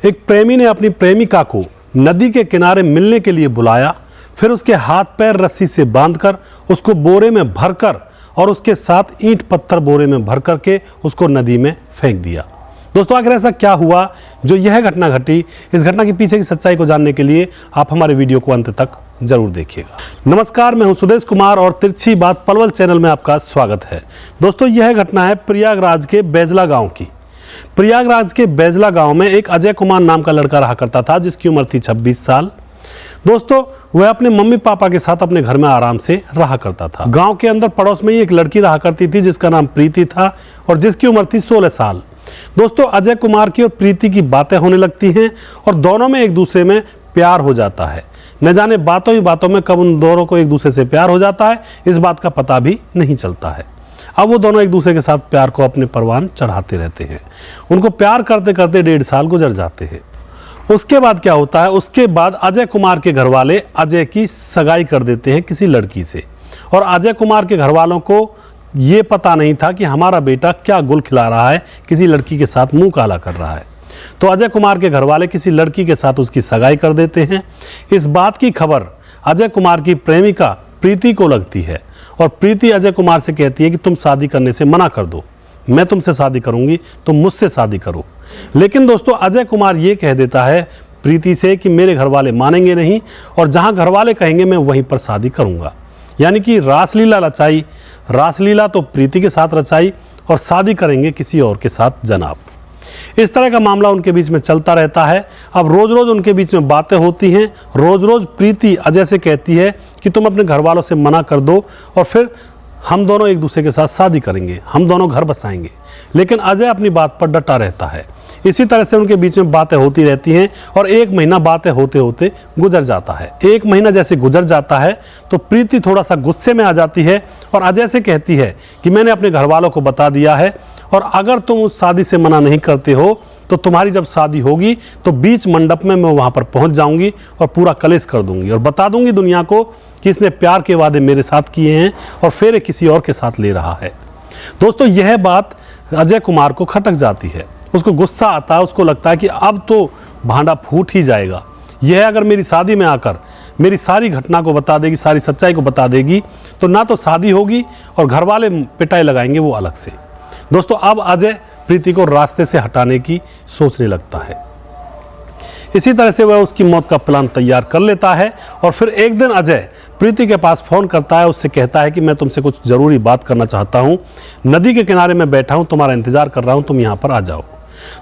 एक प्रेमी ने अपनी प्रेमिका को नदी के किनारे मिलने के लिए बुलाया, फिर उसके हाथ पैर रस्सी से बांधकर उसको बोरे में भरकर और उसके साथ ईंट पत्थर बोरे में भर करके उसको नदी में फेंक दिया। दोस्तों, आखिर ऐसा क्या हुआ जो यह घटना घटी? इस घटना के पीछे की सच्चाई को जानने के लिए आप हमारे वीडियो को अंत तक जरूर देखिएगा। नमस्कार, मैं हूं सुदेश कुमार और तिरछी बात पलवल चैनल में आपका स्वागत है। दोस्तों, यह घटना है प्रयागराज के बैजला गांव की। प्रयागराज के बैजला गांव में एक अजय कुमार नाम का लड़का रहा करता था, जिसकी उम्र थी 26 साल। दोस्तों, वह अपने मम्मी पापा के साथ अपने घर में आराम से रहा करता था। गांव के अंदर पड़ोस में ही एक लड़की रहा करती थी जिसका नाम प्रीति था और जिसकी उम्र थी 16 साल। दोस्तों, अजय कुमार की और प्रीति की बातें होने लगती हैं और दोनों में एक दूसरे में प्यार हो जाता है। न जाने बातों ही बातों में कब उन दोनों को एक दूसरे से प्यार हो जाता है, इस बात का पता भी नहीं चलता है। अब वो दोनों एक दूसरे के साथ प्यार को अपने परवान चढ़ाते रहते हैं। उनको प्यार करते करते 1.5 साल गुजर जाते हैं। उसके बाद क्या होता है? उसके बाद अजय कुमार के घर वाले अजय की सगाई कर देते हैं किसी लड़की से। और अजय कुमार के घर वालों को ये पता नहीं था कि हमारा बेटा क्या गुल खिला रहा है, किसी लड़की के साथ मुंह काला कर रहा है। तो अजय कुमार के घर वाले किसी लड़की के साथ उसकी सगाई कर देते हैं। इस बात की खबर अजय कुमार की प्रेमिका प्रीति को लगती है और प्रीति अजय कुमार से कहती है कि तुम शादी करने से मना कर दो, मैं तुमसे शादी करूंगी, तुम मुझसे शादी करो। लेकिन दोस्तों, अजय कुमार ये कह देता है प्रीति से कि मेरे घर वाले मानेंगे नहीं और जहां घर वाले कहेंगे मैं वहीं पर शादी करूंगा। यानी कि रासलीला रचाई, रासलीला तो प्रीति के साथ रचाई और शादी करेंगे किसी और के साथ जनाब। इस तरह का मामला उनके बीच में चलता रहता है। अब रोज रोज उनके बीच में बातें होती हैं। रोज रोज प्रीति अजय से कहती है कि तुम अपने घर वालों से मना कर दो और फिर हम दोनों एक दूसरे के साथ शादी करेंगे, हम दोनों घर बसाएंगे। लेकिन अजय अपनी बात पर डटा रहता है। इसी तरह से उनके बीच में बातें होती रहती हैं और 1 महीना बातें होते होते गुजर जाता है। 1 महीना जैसे गुजर जाता है तो प्रीति थोड़ा सा गुस्से में आ जाती है और अजय से कहती है कि मैंने अपने घर वालों को बता दिया है और अगर तुम उस शादी से मना नहीं करते हो तो तुम्हारी जब शादी होगी तो बीच मंडप में मैं वहां पर पहुंच जाऊंगी और पूरा कलेश कर दूंगी और बता दूंगी दुनिया को कि इसने प्यार के वादे मेरे साथ किए हैं और फेरे किसी और के साथ ले रहा है। दोस्तों, यह बात अजय कुमार को खटक जाती है। उसको गुस्सा आता है, उसको लगता है कि अब तो भांडा फूट ही जाएगा। यह अगर मेरी शादी में आकर मेरी सारी घटना को बता देगी, सारी सच्चाई को बता देगी तो ना तो शादी होगी और घर वाले पिटाई लगाएंगे वो अलग से। दोस्तों, अब अजय प्रीति को रास्ते से हटाने की सोचने लगता है। इसी तरह से वह उसकी मौत का प्लान तैयार कर लेता है और फिर एक दिन अजय प्रीति के पास फोन करता है। उससे कहता है कि मैं तुमसे कुछ जरूरी बात करना चाहता हूँ, नदी के किनारे में बैठा हूँ, तुम्हारा इंतजार कर रहा हूँ, तुम यहाँ पर आ जाओ।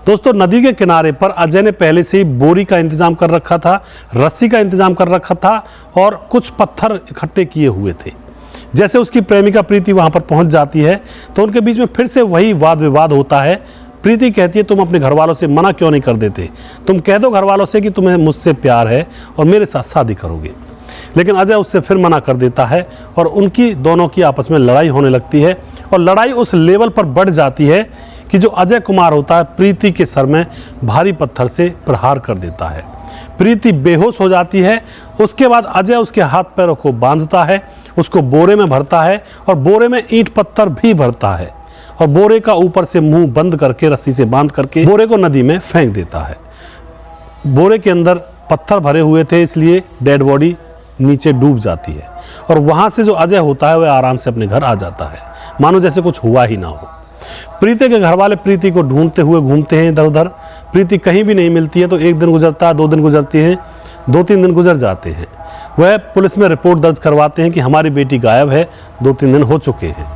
दोस्तों, नदी के किनारे पर अजय ने पहले से ही बोरी का इंतजाम कर रखा था, रस्सी का इंतजाम कर रखा था और कुछ पत्थर इकट्ठे किए हुए थे। जैसे उसकी प्रेमिका प्रीति वहां पर पहुंच जाती है तो उनके बीच में फिर से वही वाद विवाद होता है। प्रीति कहती है तुम अपने घर वालों से मना क्यों नहीं कर देते, तुम कह दो घर वालों से कि तुम्हें मुझसे प्यार है और मेरे साथ शादी करोगे। लेकिन अजय उससे फिर मना कर देता है और उनकी दोनों की आपस में लड़ाई होने लगती है और लड़ाई उस लेवल पर बढ़ जाती है कि जो अजय कुमार होता है प्रीति के सर में भारी पत्थर से प्रहार कर देता है। प्रीति बेहोश हो जाती है। उसके बाद अजय उसके हाथ पैरों को बांधता है, उसको बोरे में भरता है और बोरे में ईंट पत्थर भी भरता है और बोरे का ऊपर से मुंह बंद करके रस्सी से बांध करके बोरे को नदी में फेंक देता है। बोरे के अंदर पत्थर भरे हुए थे इसलिए डेड बॉडी नीचे डूब जाती है और वहां से जो अजय होता है वह आराम से अपने घर आ जाता है, मानो जैसे कुछ हुआ ही ना हो। प्रीति के घर वाले प्रीति को ढूंढते हुए घूमते हैं इधर उधर। प्रीति कहीं भी नहीं मिलती है तो 1 दिन गुजरता है, 2 दिन गुजरती हैं, 2-3 दिन गुजर जाते हैं। वह पुलिस में रिपोर्ट दर्ज करवाते हैं कि हमारी बेटी गायब है, 2-3 दिन हो चुके हैं।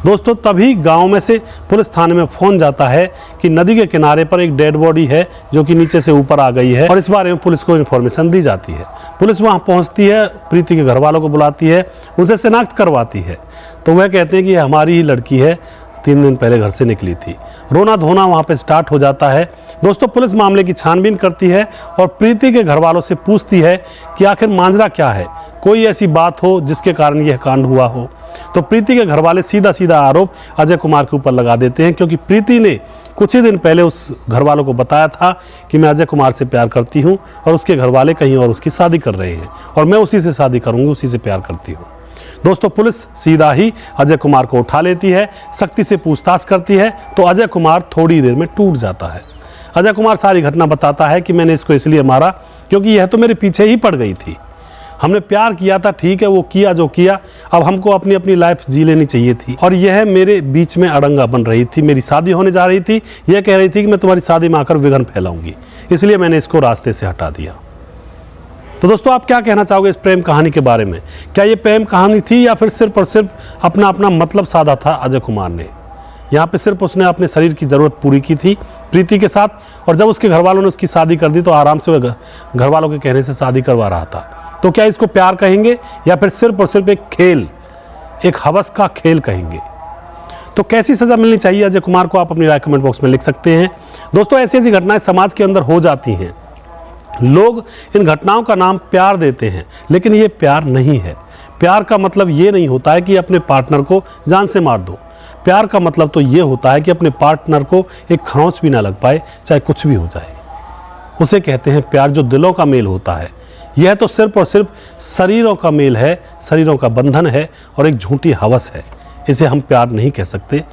दोस्तों, तभी गांव में से पुलिस थाने में फोन जाता है कि नदी के किनारे पर एक डेड बॉडी है जो कि नीचे से ऊपर आ गई है और इस बारे में पुलिस को इन्फॉर्मेशन दी जाती है। पुलिस वहां पहुंचती है, प्रीति के घर वालों को बुलाती है, उनसे शिनाख्त करवाती है तो वह कहते हैं कि हमारी ही लड़की है, 3 दिन पहले घर से निकली थी। रोना धोना वहां पे स्टार्ट हो जाता है। दोस्तों, पुलिस मामले की छानबीन करती है और प्रीति के घर वालों से पूछती है कि आखिर मांजरा क्या है, कोई ऐसी बात हो जिसके कारण यह कांड हुआ हो। तो प्रीति के घर वाले सीधा सीधा आरोप अजय कुमार के ऊपर लगा देते हैं क्योंकि प्रीति ने कुछ ही दिन पहले उस घर वालों को बताया था कि मैं अजय कुमार से प्यार करती हूँ और उसके घर वाले कहीं और उसकी शादी कर रहे हैं और मैं उसी से शादी करूँगी, उसी से प्यार करती हूँ। दोस्तों, पुलिस सीधा ही अजय कुमार को उठा लेती है, सख्ती से पूछताछ करती है तो अजय कुमार थोड़ी देर में टूट जाता है। अजय कुमार सारी घटना बताता है कि मैंने इसको इसलिए मारा क्योंकि यह तो मेरे पीछे ही पड़ गई थी। हमने प्यार किया था, ठीक है, वो किया जो किया, अब हमको अपनी अपनी लाइफ जी लेनी चाहिए थी। और यह मेरे बीच में अड़ंगा बन रही थी। मेरी शादी होने जा रही थी, यह कह रही थी कि मैं तुम्हारी शादी में आकर विघ्न फैलाऊंगी, इसलिए मैंने इसको रास्ते से हटा दिया। तो दोस्तों, आप क्या कहना चाहोगे इस प्रेम कहानी के बारे में? क्या ये प्रेम कहानी थी या फिर सिर्फ और सिर्फ अपना अपना मतलब साधा था अजय कुमार ने? यहाँ पे सिर्फ उसने अपने शरीर की ज़रूरत पूरी की थी प्रीति के साथ, और जब उसके घर वालों ने उसकी शादी कर दी तो आराम से वह घर वालों के कहने से शादी करवा रहा था। तो क्या इसको प्यार कहेंगे या फिर सिर्फ और सिर्फ एक खेल, एक हवस का खेल कहेंगे? तो कैसी सज़ा मिलनी चाहिए अजय कुमार को, आप अपनी राय कमेंट बॉक्स में लिख सकते हैं। दोस्तों, ऐसी ऐसी घटनाएं समाज के अंदर हो जाती हैं। लोग इन घटनाओं का नाम प्यार देते हैं, लेकिन ये प्यार नहीं है। प्यार का मतलब ये नहीं होता है कि अपने पार्टनर को जान से मार दो। प्यार का मतलब तो ये होता है कि अपने पार्टनर को एक खरोंच भी ना लग पाए, चाहे कुछ भी हो जाए। उसे कहते हैं प्यार, जो दिलों का मेल होता है। यह तो सिर्फ और सिर्फ शरीरों का मेल है, शरीरों का बंधन है और एक झूठी हवस है। इसे हम प्यार नहीं कह सकते।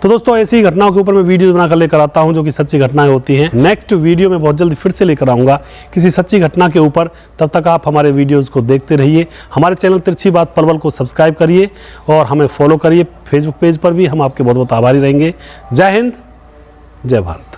तो दोस्तों, ऐसी घटनाओं के ऊपर मैं वीडियो बनाकर लेकर आता हूं जो कि सच्ची घटनाएं होती हैं। नेक्स्ट वीडियो में बहुत जल्दी फिर से लेकर आऊंगा किसी सच्ची घटना के ऊपर। तब तक आप हमारे वीडियोस को देखते रहिए। हमारे चैनल तिरछी बात पलवल को सब्सक्राइब करिए और हमें फॉलो करिए। फेसबुक पेज पर भी हम आपके बहुत बहुत आभारी रहेंगे। जय हिंद, जय भारत।